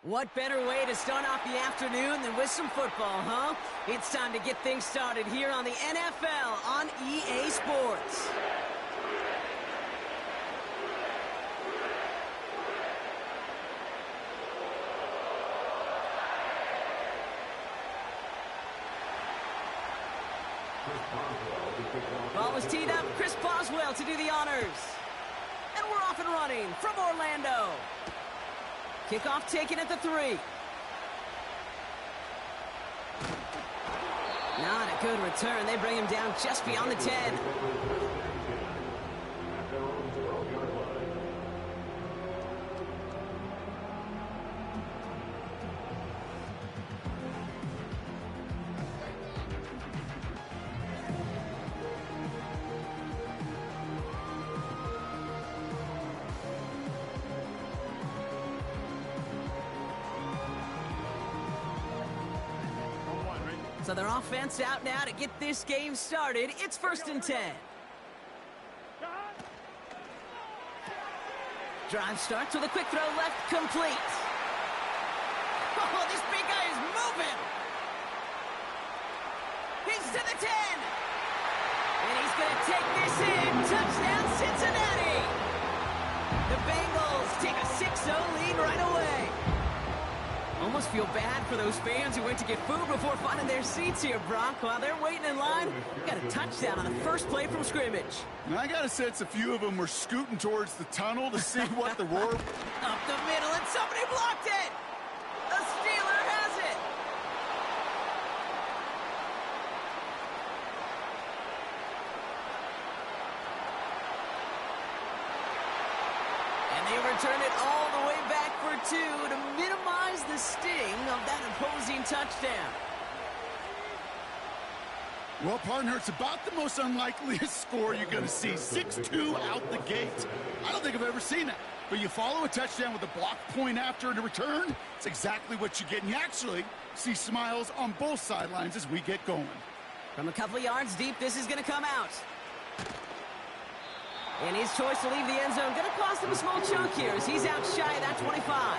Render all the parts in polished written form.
What better way to start off the afternoon than with some football, huh? It's time to get things started here on the NFL on EA Sports. Ball was teed up, Chris Boswell to do the honors. And we're off and running from Orlando. Kickoff taken at the 3. Not a good return. They bring him down just beyond the 10. So their offense out now to get this game started. It's 1st and 10. Drive starts with a quick throw left, complete. Oh, this big guy is moving. He's to the 10. And he's going to take this in. Touchdown, Cincinnati. The Bengals take a 6-0 lead right away. Almost feel bad for those fans who went to get food before finding their seats here, Brock. While they're waiting in line, we got a touchdown on the first play from scrimmage. And I got a sense a few of them were scooting towards the tunnel to see what the roar... Up the middle, and somebody blocked it! The Steeler has it! And they return it all the way back for 2 to minimize the sting of that opposing touchdown. Well, partner, it's about the most unlikeliest score you're going to see. 6-2 out the gate. I don't think I've ever seen that. But you follow a touchdown with a block point after and a return, it's exactly what you get. And you actually see smiles on both sidelines as we get going. From a couple of yards deep, this is going to come out. And his choice to leave the end zone going to cost him a small chunk here as he's out shy of that 25.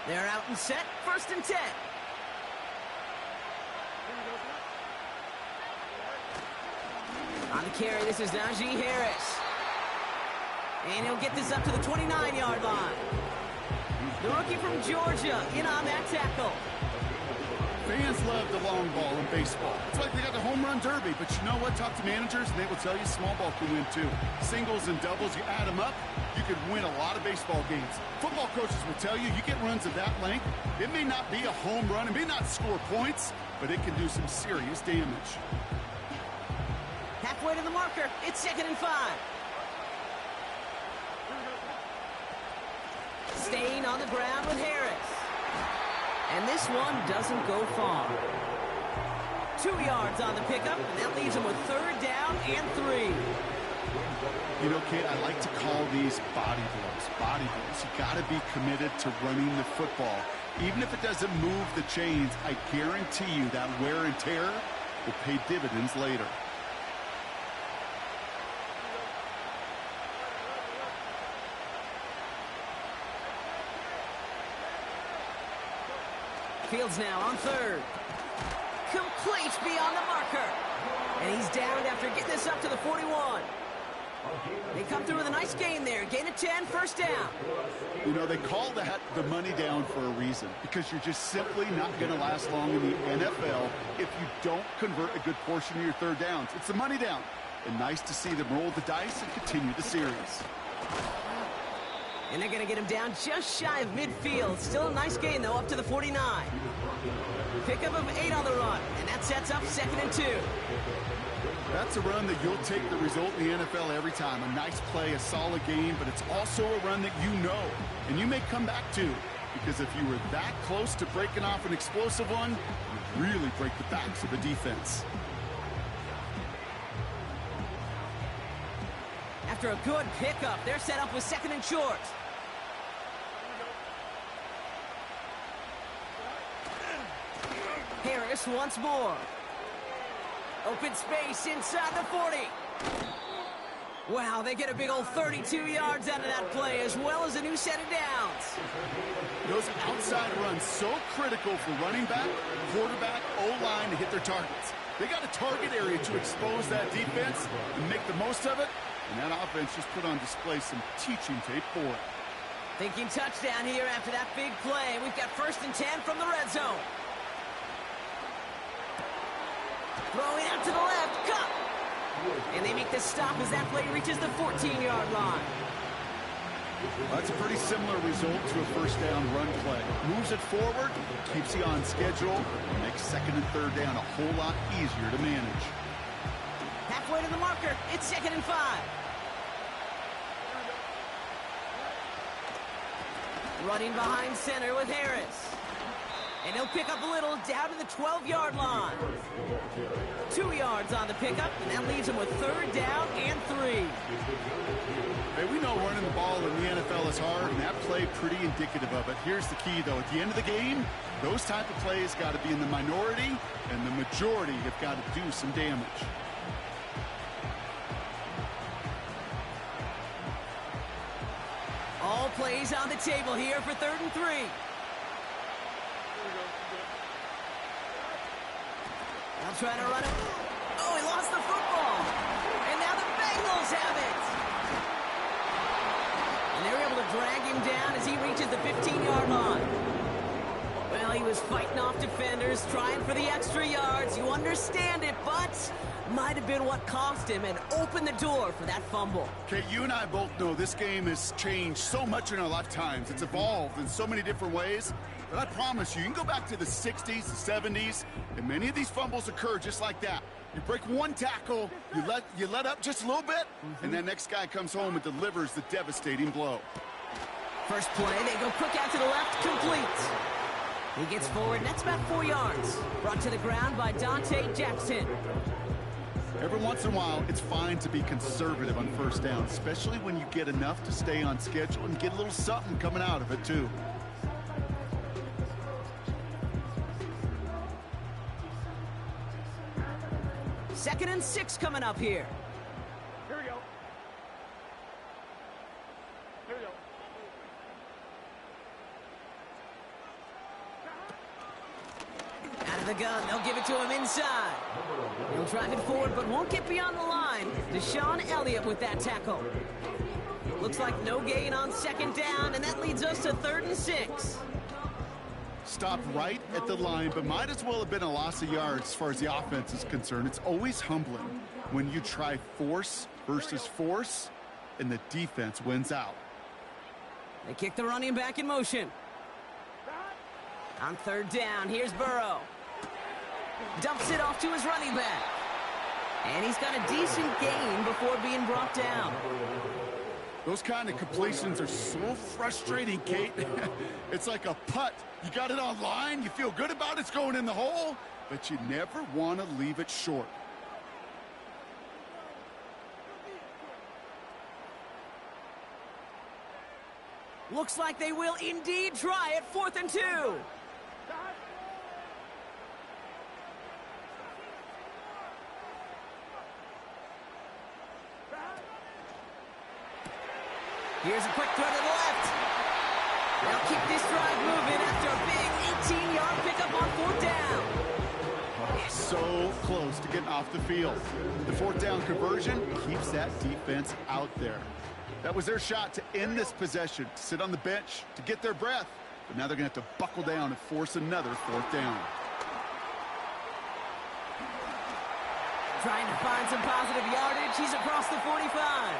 They're out and set, 1st and 10. On the carry, this is Najee Harris. And he'll get this up to the 29-yard line. The rookie from Georgia in on that tackle. Fans love the long ball in baseball. It's like they got the home run derby, but you know what? Talk to managers, and they will tell you small ball can win too. Singles and doubles, you add them up, you could win a lot of baseball games. Football coaches will tell you, you get runs of that length, it may not be a home run, it may not score points, but it can do some serious damage. Halfway to the marker, it's 2nd and 5. Staying on the ground with Harris. And this one doesn't go far. 2 yards on the pickup, and that leaves him with 3rd down and 3. You know, Kate, I like to call these body blows. Body blows. You got to be committed to running the football. Even if it doesn't move the chains, I guarantee you that wear and tear will pay dividends later. Fields now on 3rd. Complete beyond the marker. And he's down after getting this up to the 41. They come through with a nice gain there. Gain of 10, 1st down. You know, they call that the money down for a reason, because you're just simply not going to last long in the NFL if you don't convert a good portion of your 3rd downs. It's the money down. And nice to see them roll the dice and continue the series. And they're going to get him down just shy of midfield. Still a nice gain, though, up to the 49. Pickup of 8 on the run, and that sets up 2nd and 2. That's a run that you'll take the result in the NFL every time. A nice play, a solid game, but it's also a run that you know, and you may come back to. Because if you were that close to breaking off an explosive one, you really break the backs of the defense. After a good pickup, they're set up with 2nd and short. Harris once more. Open space inside the 40. Wow, they get a big old 32 yards out of that play, as well as a new set of downs. Those outside runs so critical for running back, quarterback, O-line to hit their targets. They got a target area to expose that defense and make the most of it, and that offense just put on display some teaching tape for it. Thinking touchdown here after that big play. We've got 1st and 10 from the red zone. Throwing out to the left, Kupp. And they make the stop as that play reaches the 14-yard line. Well, that's a pretty similar result to a first down run play. Moves it forward, keeps you on schedule, and makes 2nd and 3rd down a whole lot easier to manage. Halfway to the marker, it's 2nd and 5. Running behind center with Harris. And he'll pick up a little down to the 12-yard line. 2 yards on the pickup, and that leaves him with 3rd down and 3. Hey, we know running the ball in the NFL is hard, and that play pretty indicative of it. Here's the key, though. At the end of the game, those type of plays got to be in the minority, and the majority have got to do some damage. All plays on the table here for 3rd and 3. Now trying to run it. Oh, he lost the football. And now the Bengals have it. And they're able to drag him down as he reaches the 15-yard line. Well, he was fighting off defenders, trying for the extra yards. You understand it, but might have been what cost him and opened the door for that fumble. Okay, you and I both know this game has changed so much in our lifetimes. It's evolved in so many different ways. But I promise you, you can go back to the 60s, the 70s, and many of these fumbles occur just like that. You break one tackle, you let up just a little bit, and that next guy comes home and delivers the devastating blow. First play, they go quick out to the left, complete. He gets forward, and that's about 4 yards. Brought to the ground by Dante Jackson. Every once in a while, it's fine to be conservative on first down, especially when you get enough to stay on schedule and get a little something coming out of it, too. Second and 6 coming up here. Here we go. Here we go. Out of the gun, they'll give it to him inside. He'll drive it forward, but won't get beyond the line. Deshaun Elliott with that tackle. Looks like no gain on 2nd down, and that leads us to 3rd and 6. Stopped right at the line, but might as well have been a loss of yards as far as the offense is concerned. It's always humbling when you try force versus force, and the defense wins out. They kick the running back in motion. On 3rd down, here's Burrow. Dumps it off to his running back. And he's got a decent gain before being brought down. Those kind of completions are so frustrating, Kate. It's like a putt. You got it on line, you feel good about it's going in the hole, but you never want to leave it short. Looks like they will indeed try it. 4th and 2. Here's a quick throw to the left. They'll keep this drive moving after a big 18-yard pickup on 4th down. So close to getting off the field. The 4th down conversion keeps that defense out there. That was their shot to end this possession, to sit on the bench, to get their breath. But now they're going to have to buckle down and force another 4th down. Trying to find some positive yardage. He's across the 45.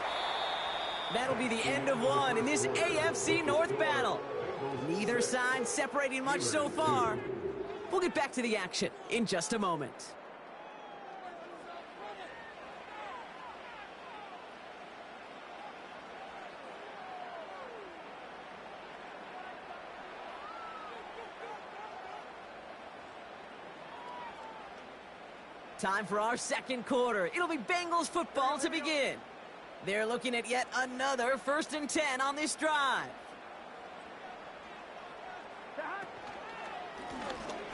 That'll be the end of one in this AFC North battle. Neither side separating much so far. We'll get back to the action in just a moment. Time for our second quarter. It'll be Bengals football to begin. They're looking at yet another 1st and 10 on this drive.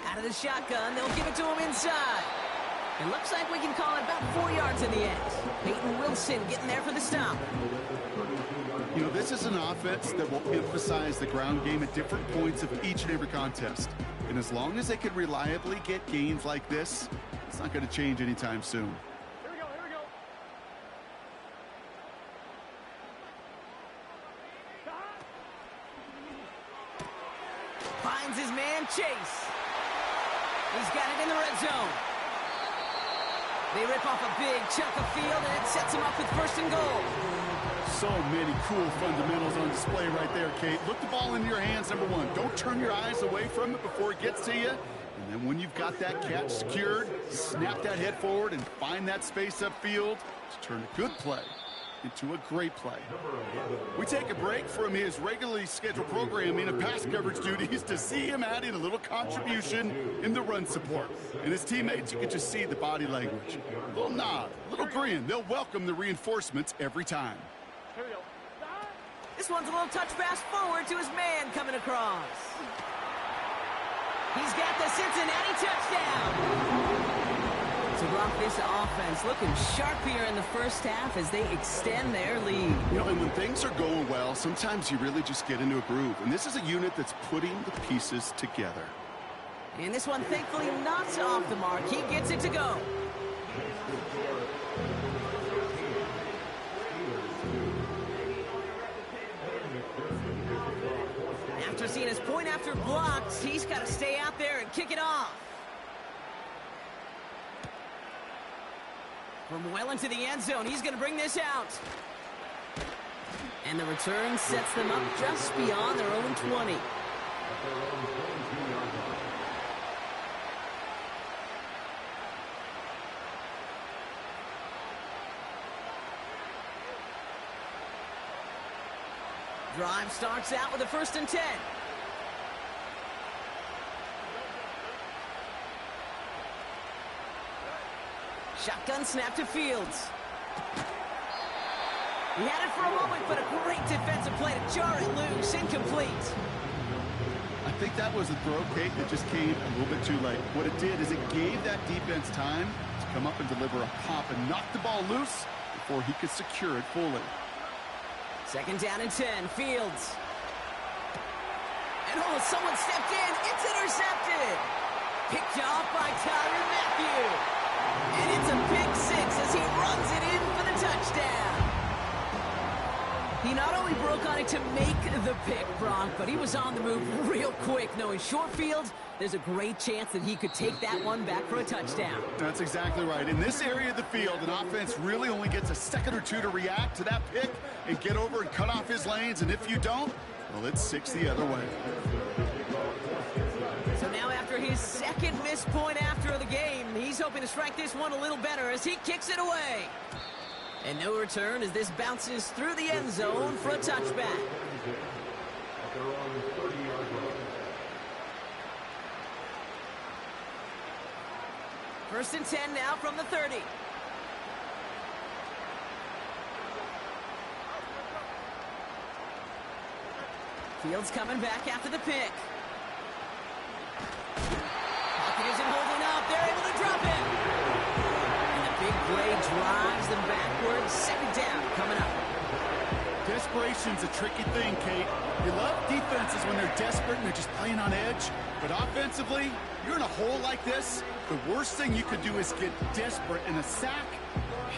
Out of the shotgun, they'll give it to him inside. It looks like we can call it about 4 yards in the end. Peyton Wilson getting there for the stop. You know, this is an offense that will emphasize the ground game at different points of each and every contest. And as long as they can reliably get gains like this, it's not going to change anytime soon. Here we go, here we go. Finds his man, Chase. He's got it in the red zone. They rip off a big chunk of field, and it sets him up with first and goal. So many cool fundamentals on display right there, Kate. Look the ball into your hands, number one. Don't turn your eyes away from it before it gets to you. And then when you've got that catch secured, snap that head forward and find that space upfield to turn a good play into a great play. We take a break from his regularly scheduled programming of pass coverage duties to see him add in a little contribution in the run support. And his teammates, you can just see the body language. A little nod, a little grin. They'll welcome the reinforcements every time. Here we go. This one's a little touch pass forward to his man coming across. He's got the Cincinnati touchdown. To rock this offense looking sharp here in the first half as they extend their lead. You know, and when things are going well, sometimes you really just get into a groove. And this is a unit that's putting the pieces together. And this one, thankfully, not off the mark. He gets it to go. After seeing his point after blocked, he's got to stay out there and kick it off. From well into the end zone, he's going to bring this out. And the return sets them up just beyond their own 20. Drive starts out with a 1st and 10. Shotgun snap to Fields. He had it for a moment, but a great defensive play to jar it loose. Incomplete. I think that was a throw, Kate, that just came a little bit too late. What it did is it gave that defense time to come up and deliver a pop and knock the ball loose before he could secure it fully. 2nd down and 10. Fields. And oh, someone stepped in. It's intercepted. Picked off by Tyrann Mathieu. And it's a big 6 as he runs it in for the touchdown. He not only broke on it to make the pick, Brock, but he was on the move real quick. Knowing short field, there's a great chance that he could take that one back for a touchdown. That's exactly right. In this area of the field, an offense really only gets a second or two to react to that pick and get over and cut off his lanes. And if you don't, well, it's 6 the other way. So now after his 2nd missed point after the game, he's hoping to strike this one a little better as he kicks it away. And no return as this bounces through the end zone for a touchback. 1st and 10 now from the 30. Fields coming back after the pick. Pocket isn't holding up. They're able to drop it. And the big play drives them backwards. 2nd down coming up. Desperation's a tricky thing, Kate. You love defenses when they're desperate and they're just playing on edge. But offensively, you're in a hole like this, the worst thing you could do is get desperate in a sack.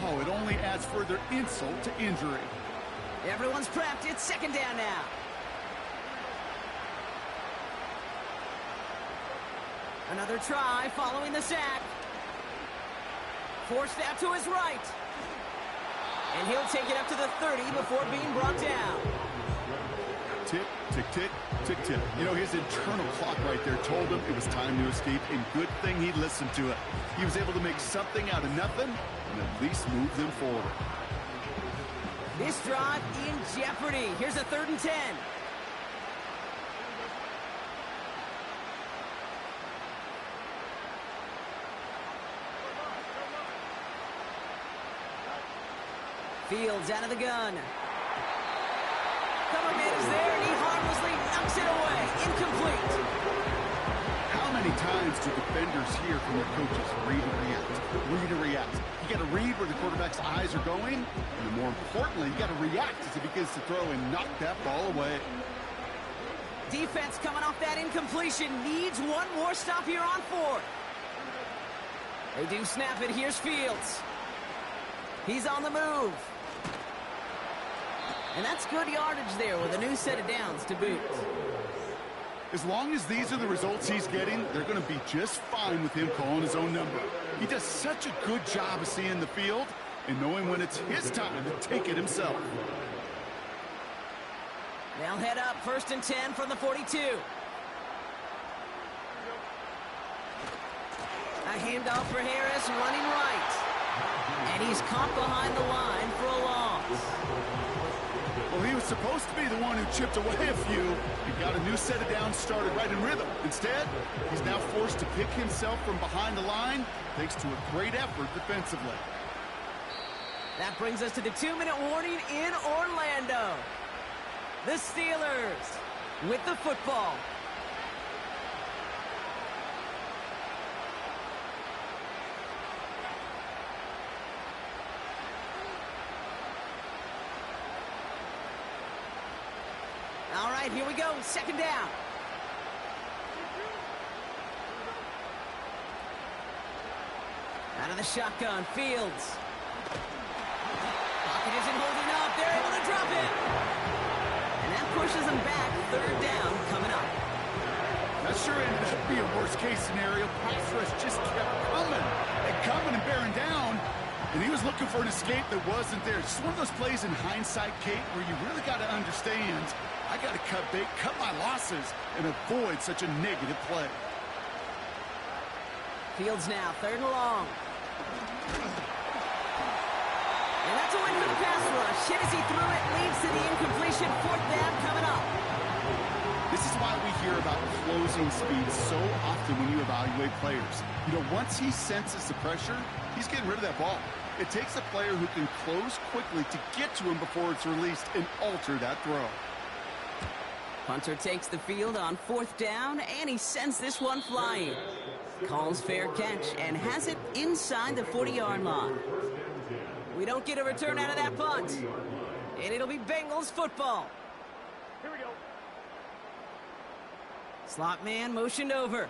Oh, it only adds further insult to injury. Everyone's prepped. It's 2nd down now. Another try following the sack. Forced out to his right. And he'll take it up to the 30 before being brought down. Tick, tick, tick, tick, tick. You know, his internal clock right there told him it was time to escape, and good thing he listened to it. He was able to make something out of nothing and at least move them forward. This drive in jeopardy. Here's a 3rd and 10. Fields out of the gun. Cover man is there, and he harmlessly knocks it away. Incomplete. How many many times do defenders hear from their coaches, read and react, read and react? You got to read where the quarterback's eyes are going, and more importantly, you got to react as he begins to throw and knock that ball away. Defense coming off that incompletion needs one more stop here on 4th. They do snap it. Here's Fields. He's on the move. And that's good yardage there with a new set of downs to boot. As long as these are the results he's getting, they're going to be just fine with him calling his own number. He does such a good job of seeing the field and knowing when it's his time to take it himself. They'll head up 1st and 10 from the 42. A handoff for Harris, running right. And he's caught behind the line for a loss. Well, he was supposed to be the one who chipped away a few. He got a new set of downs started right in rhythm. Instead, he's now forced to pick himself from behind the line thanks to a great effort defensively. That brings us to the 2-minute warning in Orlando. The Steelers with the football. All right, here we go. 2nd down. Out of the shotgun, Fields. Pocket isn't holding up. They're able to drop it. And that pushes them back. 3rd down coming up. That sure ended up being a worst-case scenario. Pass rush just kept coming and bearing down. And he was looking for an escape that wasn't there. It's just one of those plays in hindsight, Kate, where you really got to understand, I got to cut bait, cut my losses, and avoid such a negative play. Fields now, 3rd and long. And that's a win for the pass rush. Hit as he threw it, leads to the incompletion. 4th down coming up. This is why we hear about closing speed so often when you evaluate players. You know, once he senses the pressure, he's getting rid of that ball. It takes a player who can close quickly to get to him before it's released and alter that throw. Punter takes the field on 4th down, and he sends this one flying. Calls fair catch and has it inside the 40-yard line. We don't get a return out of that punt. And it'll be Bengals football. Here we go. Slot man motioned over.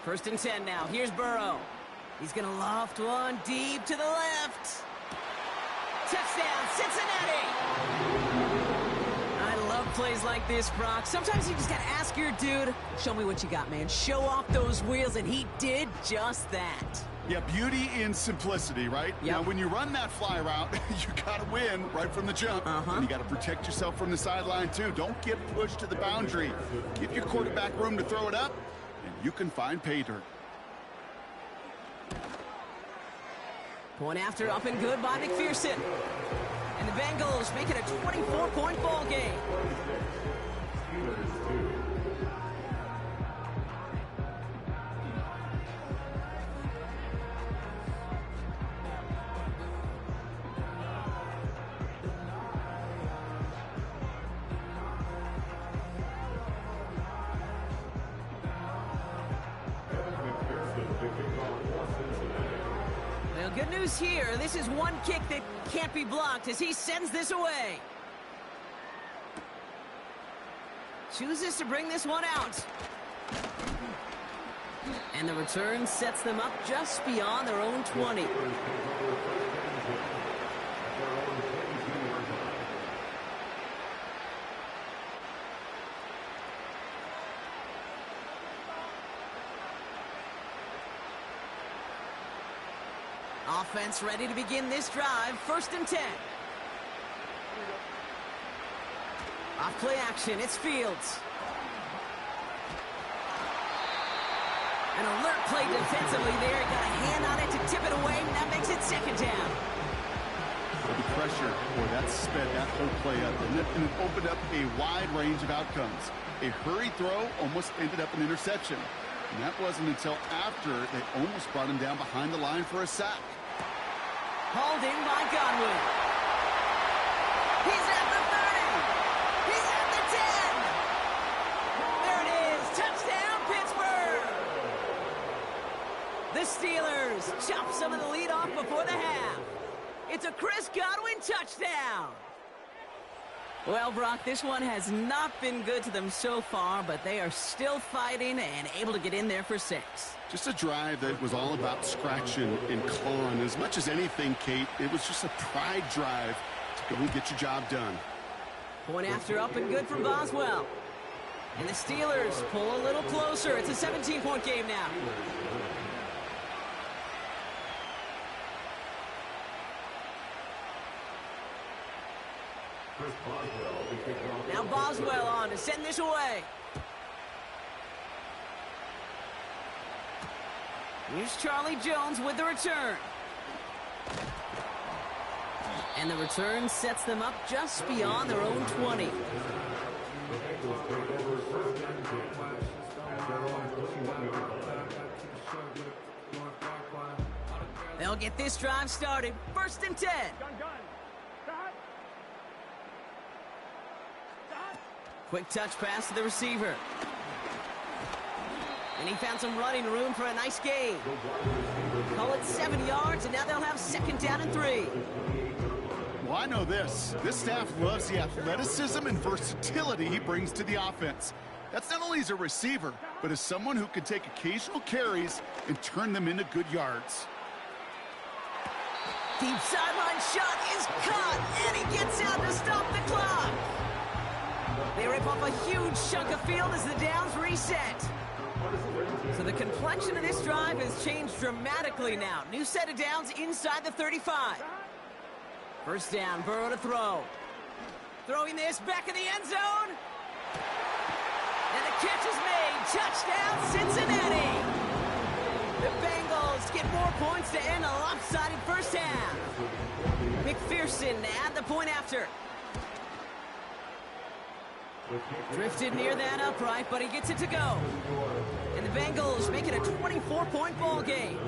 1st and 10 now. Here's Burrow. He's going to loft one deep to the left. Touchdown, Cincinnati! I love plays like this, Brock. Sometimes you just got to ask your dude, show me what you got, man. Show off those wheels, and he did just that. Yeah, beauty in simplicity, right? Yep. Now, when you run that fly route, you got to win right from the jump. And you got to protect yourself from the sideline, too. Don't get pushed to the boundary. Give your quarterback room to throw it up, and you can find pay dirt. Point after, up and good by McPherson. And the Bengals make it a 24-point ball game. Well, good news here. This is one kick that can't be blocked as he sends this away. Chooses to bring this one out. And the return sets them up just beyond their own 20. Offense ready to begin this drive. 1st and 10. Off play action. It's Fields. An alert play defensively there. Got a hand on it to tip it away, and that makes it 2nd down. The pressure, boy, that sped that whole play up, and it opened up a wide range of outcomes. A hurried throw almost ended up an interception. And that wasn't until after they almost brought him down behind the line for a sack. Hauled in by Godwin. He's at the 30. He's at the 10. There it is. Touchdown, Pittsburgh. Well, Brock, this one has not been good to them so far, but they are still fighting and able to get in there for 6. Just a drive that was all about scratching and clawing. As much as anything, Kate, it was just a pride drive to go and get your job done. Point after up and good from Boswell. And the Steelers pull a little closer. It's a 17-point game now. Now Boswell on to send this away. Here's Charlie Jones with the return. And the return sets them up just beyond their own 20. They'll get this drive started. 1st and 10. Quick touch pass to the receiver. And he found some running room for a nice gain. Call it 7 yards, and now they'll have 2nd down and 3. Well, I know this. This staff loves the athleticism and versatility he brings to the offense. That's not only as a receiver, but as someone who can take occasional carries and turn them into good yards. Deep sideline shot is caught, and he gets out to stop the clock. They rip off a huge chunk of field as the downs reset. So the complexion of this drive has changed dramatically now. New set of downs inside the 35. 1st down, Burrow to throw. Throwing this back in the end zone. And the catch is made. Touchdown, Cincinnati. The Bengals get more points to end a lopsided 1st half. McPherson at the point after. Drifted near that upright, but he gets it to go. And the Bengals make it a 24-point ball game.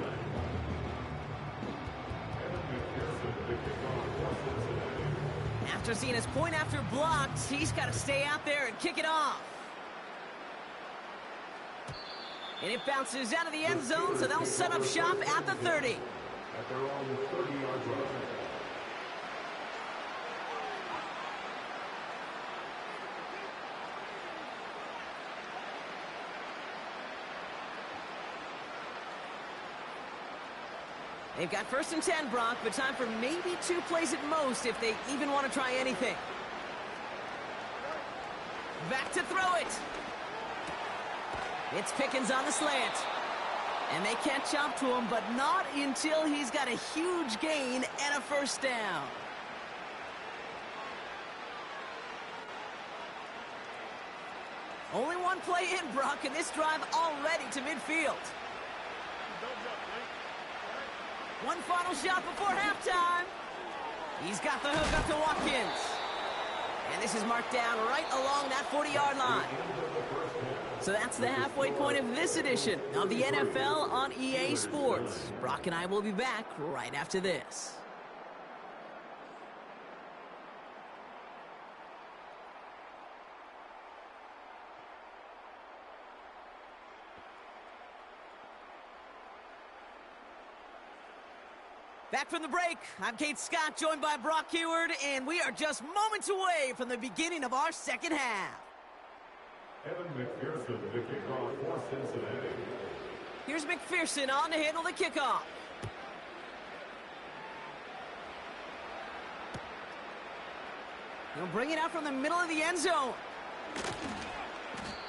After seeing his point after blocked, he's got to stay out there and kick it off. And it bounces out of the end zone, so they'll set up shop at the 30. At their own 30-yard line. They've got 1st and 10, Brock, but time for maybe 2 plays at most if they even want to try anything. Back to throw it. It's Pickens on the slant. And they catch up to him, but not until he's got a huge gain and a 1st down. Only 1 play in, Brock, and this drive already to midfield. One final shot before halftime. He's got the hook up to Watkins. And this is marked down right along that 40-yard line. So that's the halfway point of this edition of the NFL on EA Sports. Brock and I will be back right after this. Back from the break, I'm Kate Scott, joined by Brock Huard, and we are just moments away from the beginning of our 2nd half. Evan McPherson, the kickoff for Cincinnati. Here's McPherson on to handle the kickoff. He'll bring it out from the middle of the end zone.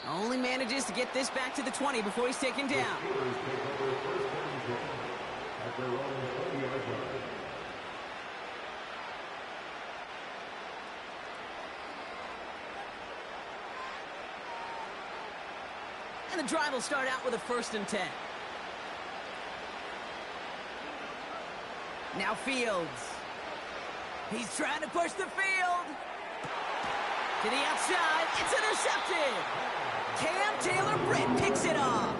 Only manages to get this back to the 20 before he's taken down. At their own 20-yard line. And the drive will start out with a 1st and 10. Now Fields. He's trying to push the field. To the outside. It's intercepted. Cam Taylor-Britt picks it off.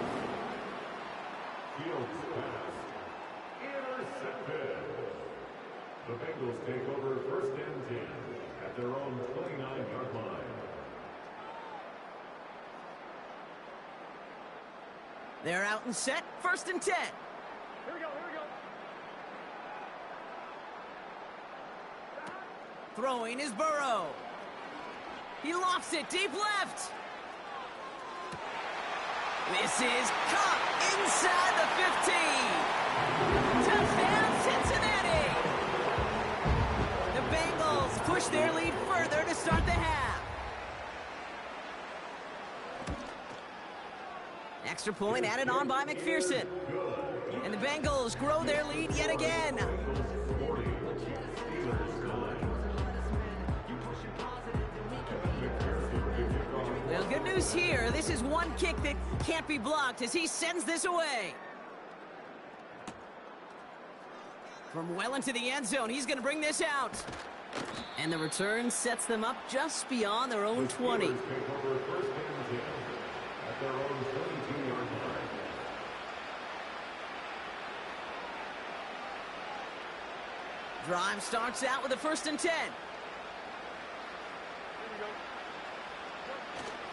Fields pass. Intercepted. The Bengals take over 1st and 10 at their own 29-yard line. They're out and set. 1st and 10. Here we go, here we go. Throwing is Burrow. He lofts it deep left. This is caught inside the 15. Touchdown, Cincinnati. The Bengals push their lead further to start the half. Extra point added on by McPherson. And the Bengals grow their lead yet again. Well, good news here. This is one kick that can't be blocked as he sends this away. From well into the end zone, he's going to bring this out. And the return sets them up just beyond their own 20. Drive starts out with a 1st and 10.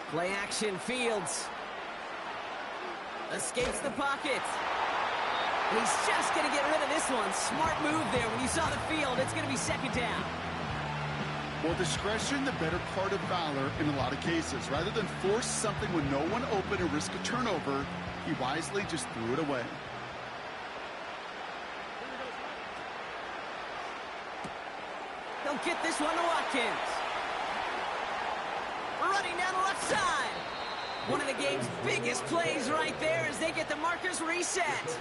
Play action, Fields. Escapes the pocket. And he's just going to get rid of this one. Smart move there. When you saw the field, it's going to be 2nd down. Well, discretion, the better part of valor in a lot of cases. Rather than force something when no one open and risk a turnover, he wisely just threw it away. They'll get this one to Watkins. Running down the left side. One of the game's biggest plays right there as they get the markers reset.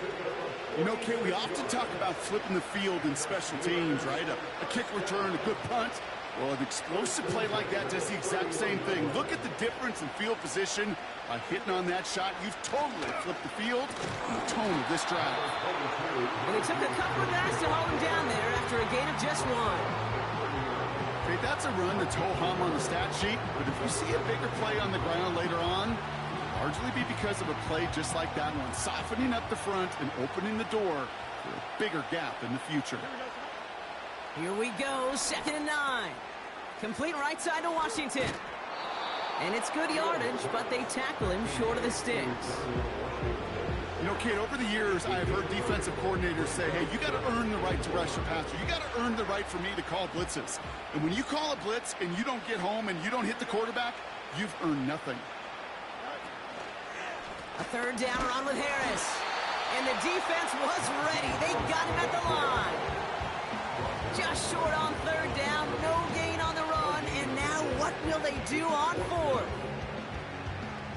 You know, Kate, we often talk about flipping the field in special teams, right? A kick return, a good punt. Well, an explosive play like that does the exact same thing. Look at the difference in field position. By hitting on that shot, you've totally flipped the field and the tone of this drive. And it took a couple of guys to hold him down there after a gain of just 1. Okay, that's a run that's ho-hum on the stat sheet, but if you see a bigger play on the ground later on, it'll largely be because of a play just like that one, softening up the front and opening the door for a bigger gap in the future. Here we go, 2nd and 9. Complete right side to Washington. And it's good yardage, but they tackle him short of the sticks. You know, Kate, over the years, I've heard defensive coordinators say, hey, you got to earn the right to rush a passer. You got to earn the right for me to call blitzes. And when you call a blitz and you don't get home and you don't hit the quarterback, you've earned nothing. A 3rd down run with Harris. And the defense was ready. They got him at the line. Just short on 3rd down, no gain on the run. And now what will they do on 4th?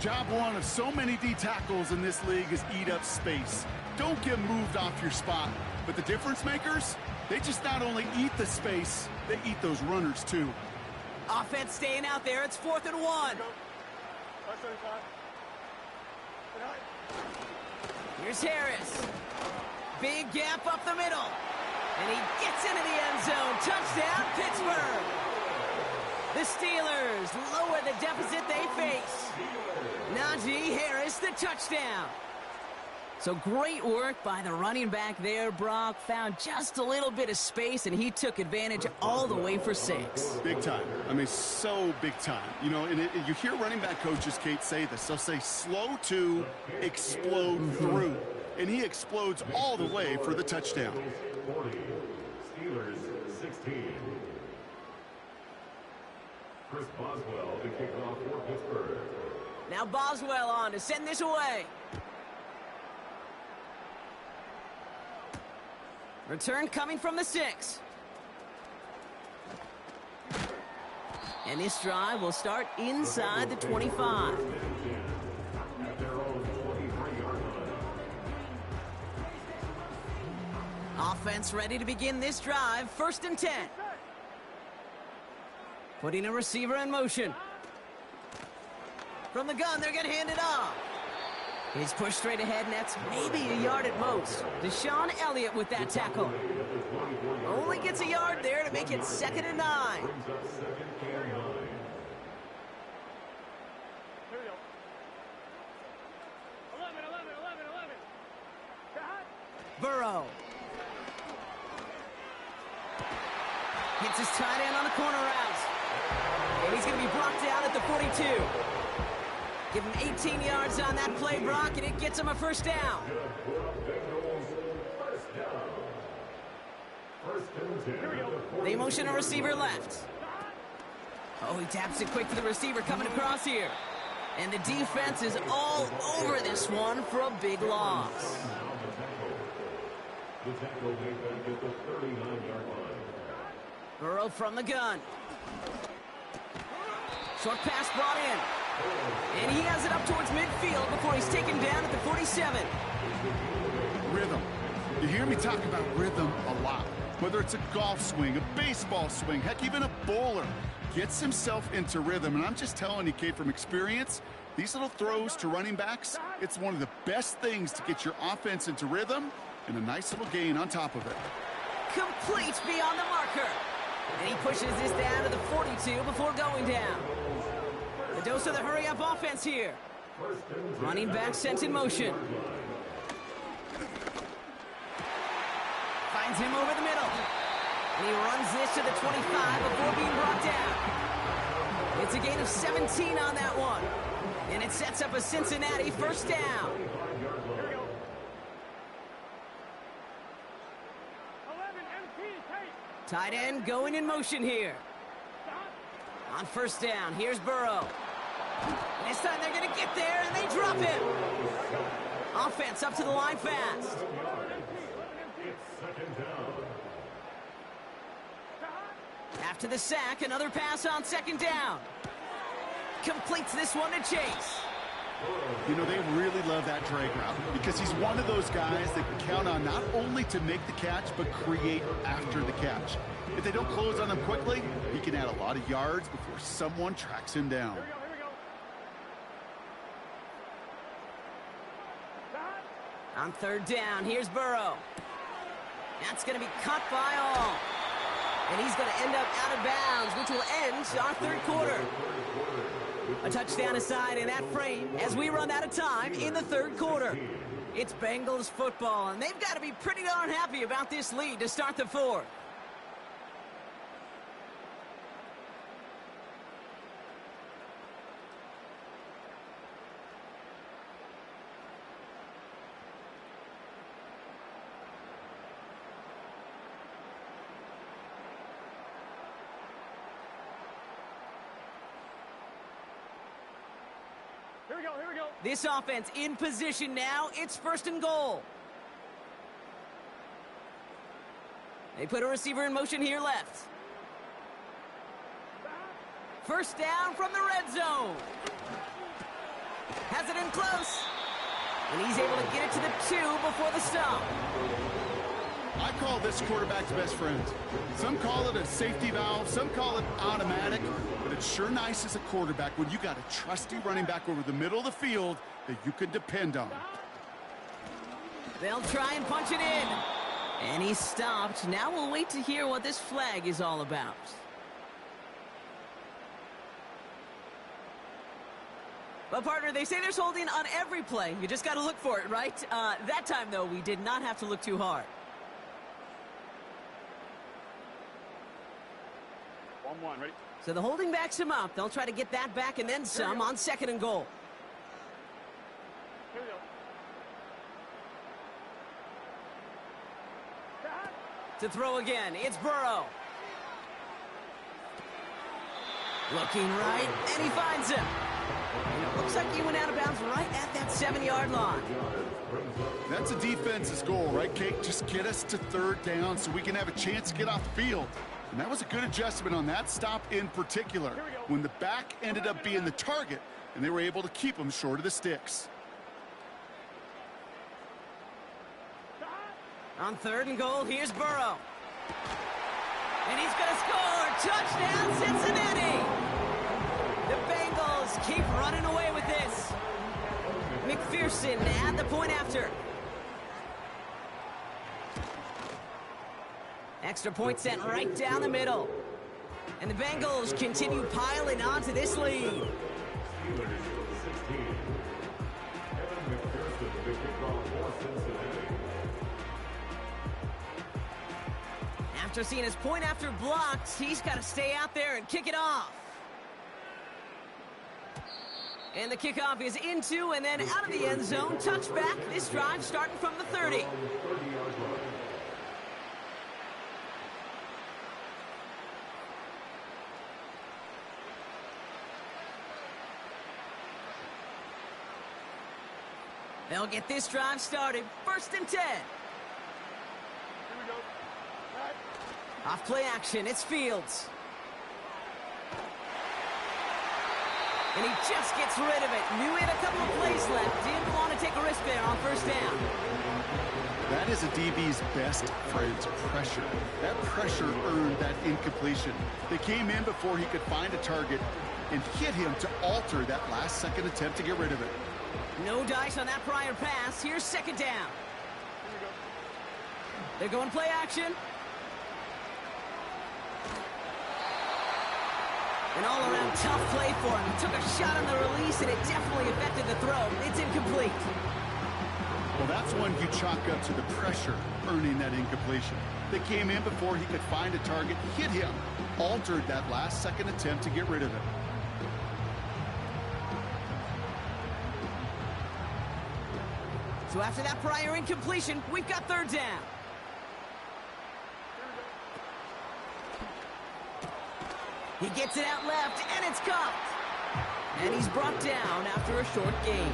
Job one of so many D tackles in this league is eat up space. Don't get moved off your spot. But the difference makers, they just not only eat the space, they eat those runners too. Offense staying out there. It's 4th and 1. Here's Harris. Big gap up the middle. And he gets into the end zone. Touchdown, Pittsburgh. The Steelers lower the deficit they face. Najee Harris, the touchdown. So great work by the running back there, Brock. Found just a little bit of space, and he took advantage all the way for 6. Big time. I mean, so big time. You know, and you hear running back coaches, Kate, say this. They'll say slow to explode through. And he explodes all the way for the touchdown. 40, Steelers 16. Chris Boswell to kick off for Pittsburgh. Now Boswell on to send this away. Return coming from the 6. And this drive will start inside the 25. At their own 23-yard line. Offense ready to begin this drive. 1st and 10. Putting a receiver in motion. From the gun, they're going to hand it off. He's pushed straight ahead, and that's maybe a yard at most. Deshaun Elliott with that tackle. Only gets a yard there to make it 2nd and 9. Brings up 2nd and 9. Here we go. 11. Burrow. Hits his tight end on the corner route. And he's going to be brought down at the 42. Give him 18 yards on that play, Brock, and it gets him a 1st down. First and 10. They motion a receiver left. Oh, he taps it quick to the receiver coming across here. And the defense is all over this one for a big loss. The tackle made back at the 39-yard line. Burrow from the gun. Short pass brought in. And he has it up towards midfield before he's taken down at the 47. Rhythm. You hear me talk about rhythm a lot. Whether it's a golf swing, a baseball swing, heck, even a bowler gets himself into rhythm. And I'm just telling you, Kate, from experience, these little throws to running backs, it's one of the best things to get your offense into rhythm and a nice little gain on top of it. Complete beyond the marker. And he pushes this down to the 42 before going down. The dose of the hurry-up offense here. Running back sent in motion. Finds him over the middle. And he runs this to the 25 before being brought down. It's a gain of 17 on that one. And it sets up a Cincinnati first down. 11 MT, take. Tight end going in motion here. On first down, here's Burrow. This time they're going to get there, and they drop him. Offense up to the line fast. After the sack, another pass on second down. Completes this one to Chase. You know, they really love that drag route because he's one of those guys that can count on not only to make the catch, but create after the catch. If they don't close on him quickly, he can add a lot of yards before someone tracks him down. Here we go. On third down, here's Burrow. That's going to be cut by all. And he's going to end up out of bounds, which will end our third quarter. A touchdown aside in that frame as we run out of time in the third quarter. It's Bengals football, and they've got to be pretty darn happy about this lead to start the fourth. Here we go. This offense in position now. It's first and goal. They put a receiver in motion here left. First down from the red zone. Has it in close. And he's able to get it to the 2 before the stop. I call this quarterback's best friend. Some call it a safety valve, some call it automatic, but it's sure nice as a quarterback when you got a trusty running back over the middle of the field that you can depend on. They'll try and punch it in. And he's stopped. Now we'll wait to hear what this flag is all about. But, partner, they say there's holding on every play. You just got to look for it, right? That time, though, we did not have to look too hard. 1-1, ready? So the holding backs him up. They'll try to get that back and then some on second and goal. Here we go. To throw again, it's Burrow. Looking right, and he finds him. And it looks like he went out of bounds right at that 7-yard line. That's a defense's goal, right, Kate? Just get us to third down so we can have a chance to get off the field. And that was a good adjustment on that stop in particular, when the back ended up being the target, and they were able to keep him short of the sticks. On third and goal, here's Burrow. And he's going to score. Touchdown, Cincinnati! The Bengals keep running away with this. McPherson at the point after. Extra point sent right down the middle. And the Bengals continue piling onto this lead. After seeing his point after blocked, he's got to stay out there and kick it off. And the kickoff is into and then out of the end zone. Touchback. This drive starting from the 30. They'll get this drive started. 1st and 10. Here we go. Back. Off play action, it's Fields. And he just gets rid of it. Knew he had a couple of plays left. Didn't want to take a risk there on 1st down. That is a DB's best friend, pressure. That pressure earned that incompletion. They came in before he could find a target and hit him to alter that last-second attempt to get rid of it. No dice on that prior pass. Here's 2nd down. They're going play action. An all-around tough play for him. He took a shot on the release, and it definitely affected the throw. It's incomplete. Well, that's one you chalk up to the pressure earning that incompletion. They came in before he could find a target, hit him, altered that last-second attempt to get rid of it. So after that prior incompletion, we've got 3rd down. He gets it out left, and it's caught. And he's brought down after a short gain.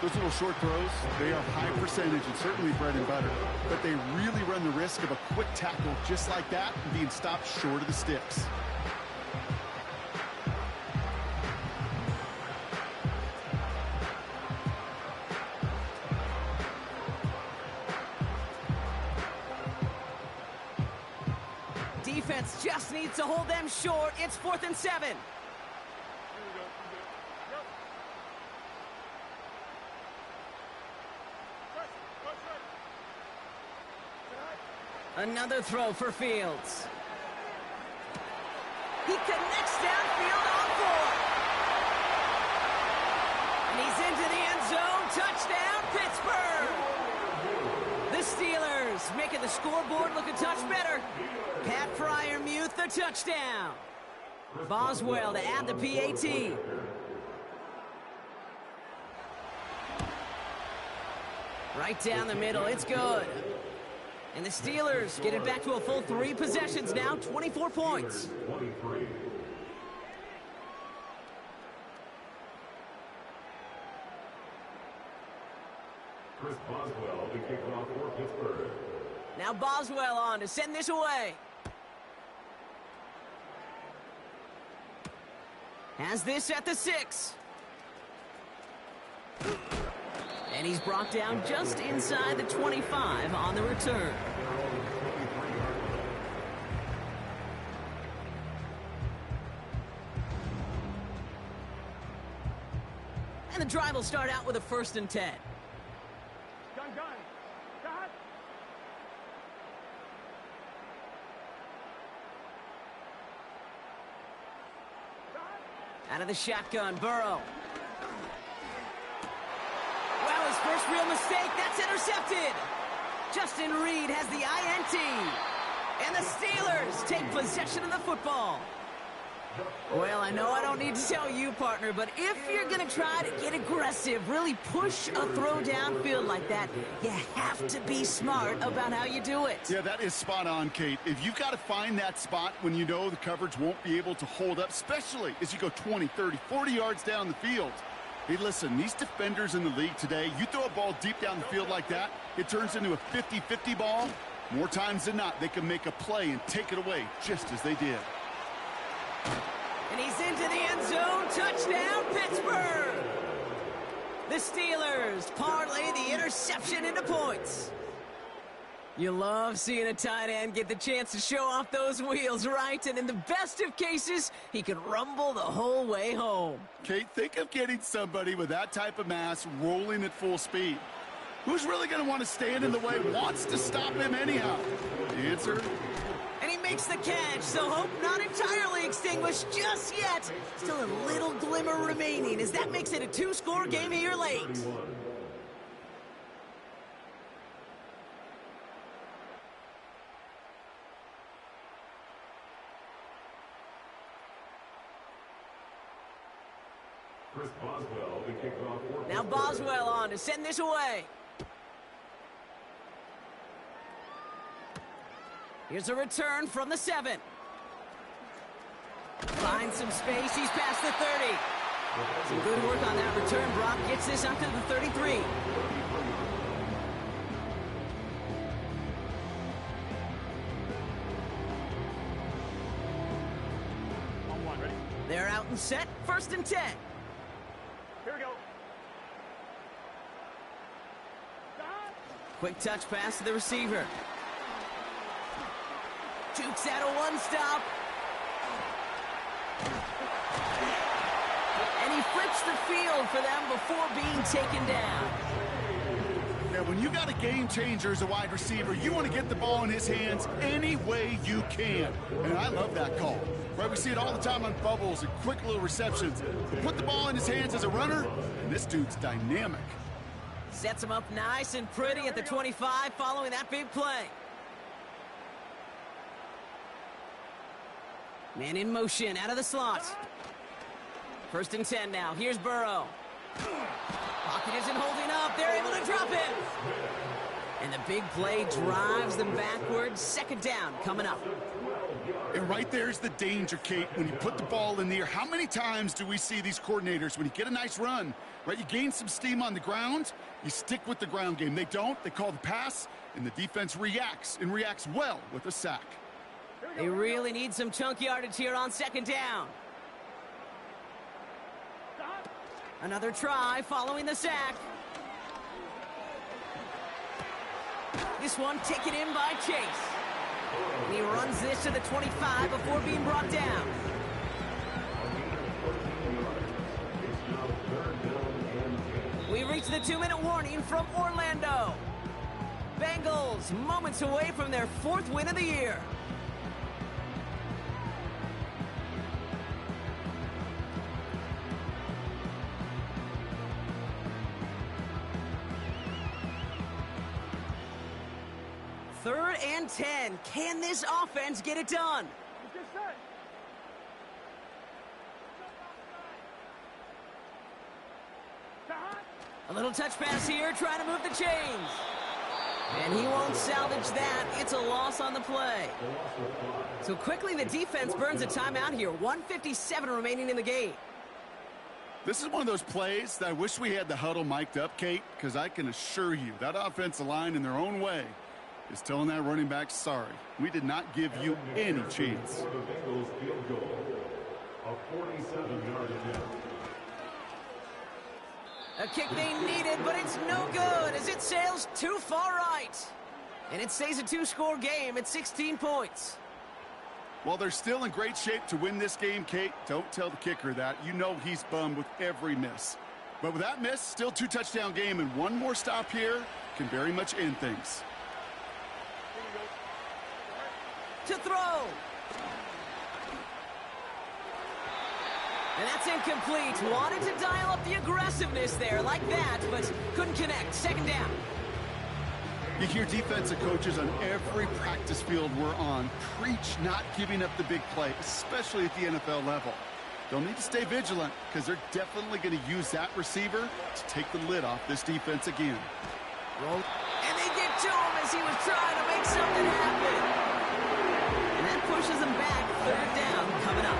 Those little short throws, they are high percentage and certainly bread and butter. But they really run the risk of a quick tackle just like that and being stopped short of the sticks. Defense just needs to hold them short. It's 4th and 7. Here we go. Go. Push, push, Another throw for Fields. He connects downfield on 4. And he's into the end zone. Touchdown, Pittsburgh! The Steelers making the scoreboard look a touch better. Pat Freiermuth, the touchdown. Boswell to add the PAT. Right down the middle, it's good. And the Steelers get it back to a full 3 possessions now, 24 points. 23. Chris Boswell to kick off for Pittsburgh. Now Boswell on to send this away. Has this at the 6. And he's brought down just inside the 25 on the return. And the drive will start out with a 1st and 10. Gun. Got. Out of the shotgun, Burrow. Well, his first real mistake, that's intercepted. Justin Reed has the INT. And the Steelers take possession of the football. Well, I know I don't need to tell you, partner, but if you're going to try to get aggressive, really push a throw downfield like that, you have to be smart about how you do it. Yeah, that is spot on, Kate. If you've got to find that spot when you know the coverage won't be able to hold up, especially as you go 20, 30, 40 yards down the field. Hey, listen, these defenders in the league today, you throw a ball deep down the field like that, it turns into a 50-50 ball. More times than not, they can make a play and take it away just as they did. And he's into the end zone. Touchdown, Pittsburgh! The Steelers parlay the interception into points. You love seeing a tight end get the chance to show off those wheels, right? And in the best of cases, he can rumble the whole way home. Kate, think of getting somebody with that type of mass rolling at full speed. Who's really going to want to stand in the way, wants to stop him anyhow? The answer? And he makes the catch, so hope not entirely extinguished just yet. Still a little glimmer remaining as that makes it a 2-score game here late. Chris Boswell to kick off for Now Boswell on to send this away. Here's a return from the 7. Finds some space. He's past the 30. Some good work on that return. Brock gets this out to the 33. On one, ready? They're out and set. 1st and 10. Here we go. Quick touch pass to the receiver. Jukes out a one-stop. And he flips the field for them before being taken down. Now, when you got a game changer as a wide receiver, you want to get the ball in his hands any way you can. And I love that call. Right, we see it all the time on bubbles and quick little receptions. Put the ball in his hands as a runner, and this dude's dynamic. Sets him up nice and pretty at the 25 following that big play. Man in motion, out of the slot. 1st and 10 now. Here's Burrow. Pocket isn't holding up. They're able to drop it. And the big play drives them backwards. 2nd down coming up. And right there's the danger, Kate, when you put the ball in the air. How many times do we see these coordinators, when you get a nice run, right, you gain some steam on the ground, you stick with the ground game. They don't. They call the pass, and the defense reacts, and reacts well with a sack. They really need some chunk yardage here on 2nd down. Another try following the sack. This one taken in by Chase. And he runs this to the 25 before being brought down. We reach the 2-minute warning from Orlando. Bengals moments away from their 4th win of the year. Third and 10. Can this offense get it done? Get set. A little touch pass here, trying to move the chains. And he won't salvage that. It's a loss on the play. So quickly the defense burns a timeout here. 1:57 remaining in the game. This is one of those plays that I wish we had the huddle mic'd up, Kate, because I can assure you that offensive line in their own way is telling that running back, sorry, we did not give you any chance. For the Bengals field goal, a 47-yard attempt. A kick they needed, but it's no good as it sails too far right. And it stays a 2-score game at 16 points. Well, they're still in great shape to win this game, Kate. Don't tell the kicker that. You know he's bummed with every miss. But with that miss, still 2-touchdown game, and one more stop here can very much end things. To throw. And that's incomplete. Wanted to dial up the aggressiveness there like that, but couldn't connect. 2nd down. You hear defensive coaches on every practice field we're on preach not giving up the big play, especially at the NFL level. They'll need to stay vigilant because they're definitely going to use that receiver to take the lid off this defense again. Roll. And they get to him as he was trying to make something happen. And that pushes him back. 3rd down coming up.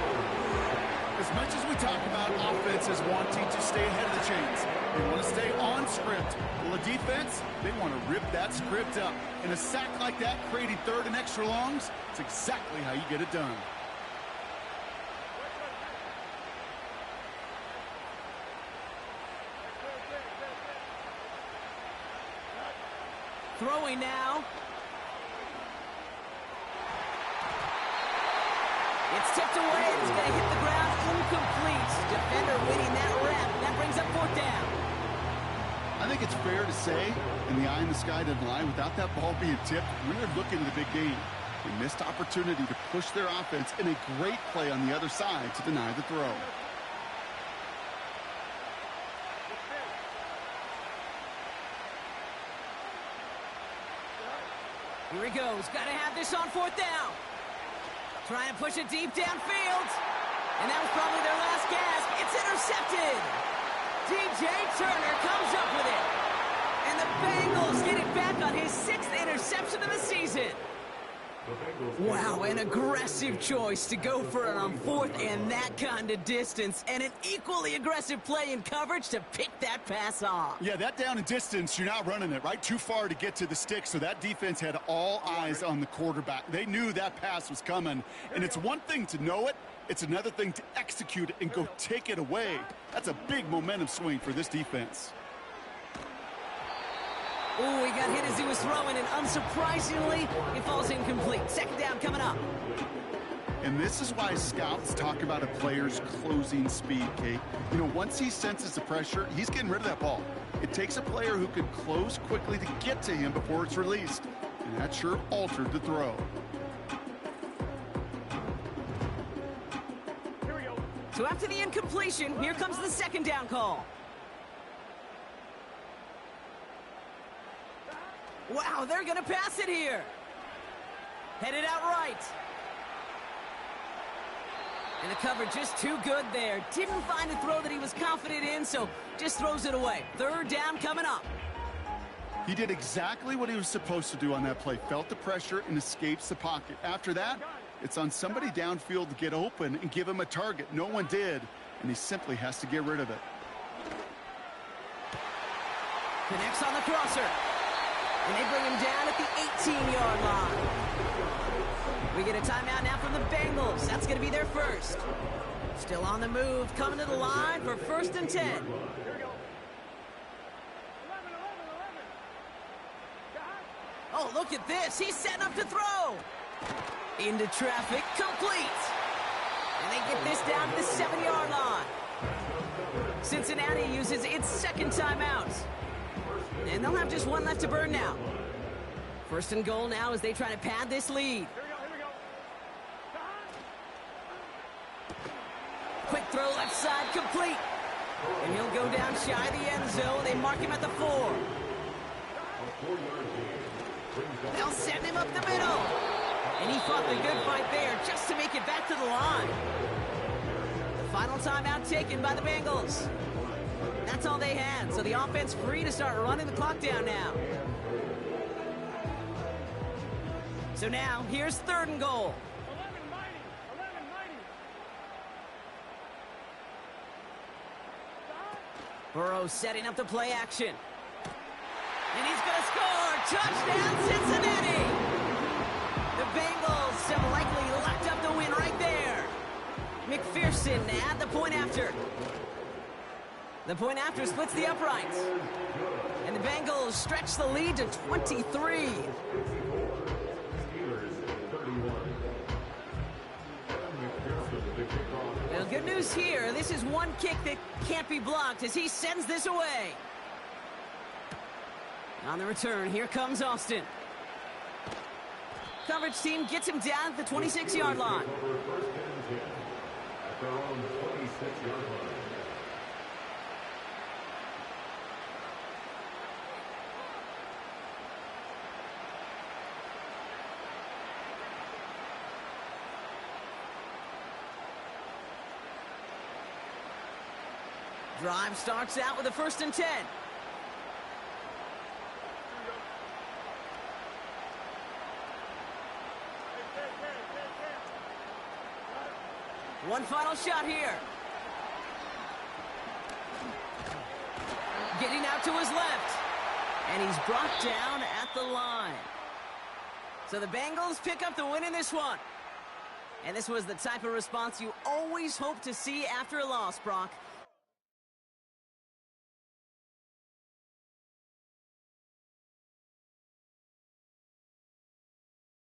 As much as we talk about offenses wanting to stay ahead of the chains, they want to stay on script. Well, the defense, they want to rip that script up. And a sack like that, creating 3rd and extra longs, it's exactly how you get it done. Throwing now. It's tipped away, and it's going to hit the ground incomplete. Defender winning that rep. That brings up 4th down. I think it's fair to say, in the eye in the sky doesn't lie, without that ball being tipped, we are looking at a big game. A missed opportunity to push their offense, and a great play on the other side to deny the throw. Here he goes. Got to have this on 4th down. Trying to push it deep downfield. And that was probably their last gasp. It's intercepted. DJ Turner comes up with it. And the Bengals get it back on his 6th interception of the season. Wow, an aggressive choice to go for it on fourth and that kind of distance, and an equally aggressive play in coverage to pick that pass off. Yeah, that down and distance, you're not running it, right? Too far to get to the stick, so that defense had all eyes on the quarterback. They knew that pass was coming, and it's one thing to know it, it's another thing to execute it and go take it away. That's a big momentum swing for this defense. Oh, he got hit as he was throwing, and unsurprisingly, he falls incomplete. Second down coming up. And this is why scouts talk about a player's closing speed, Kate. You know, once he senses the pressure, he's getting rid of that ball. It takes a player who can close quickly to get to him before it's released. And that sure altered the throw. Here we go. So after the incompletion, here comes the second down call. Wow, they're going to pass it here. Headed out right. And the coverage just too good there. Didn't find a throw that he was confident in, so just throws it away. Third down coming up. He did exactly what he was supposed to do on that play. Felt the pressure and escapes the pocket. After that, it's on somebody downfield to get open and give him a target. No one did, and he simply has to get rid of it. Connects on the crosser. And they bring him down at the 18-yard line. We get a timeout now from the Bengals. That's going to be their first. Still on the move, coming to the line for first and 10. Here we go. 11. Oh, look at this. He's setting up to throw. Into traffic, complete. And they get this down to the 7-yard line. Cincinnati uses its second timeout. And they'll have just one left to burn now. First and goal now as they try to pad this lead. Here we go. Quick throw left side, complete. And he'll go down shy of the end zone. They mark him at the 4. They'll send him up the middle. And he fought the good fight there just to make it back to the line. The final timeout taken by the Bengals. That's all they had, so the offense free to start running the clock down now. So now, here's third and goal. 11 mighty. Burrow setting up the play action. And he's going to score! Touchdown, Cincinnati! The Bengals have likely locked up the win right there. McPherson at the point after. The point after splits the uprights. And the Bengals stretch the lead to 23. Well, good news here. This is one kick that can't be blocked as he sends this away. On the return, here comes Austin. Coverage team gets him down at the 26-yard line. Drive starts out with a first and 10. One final shot here. Getting out to his left. And he's brought down at the line. So the Bengals pick up the win in this one. And this was the type of response you always hope to see after a loss, Brock.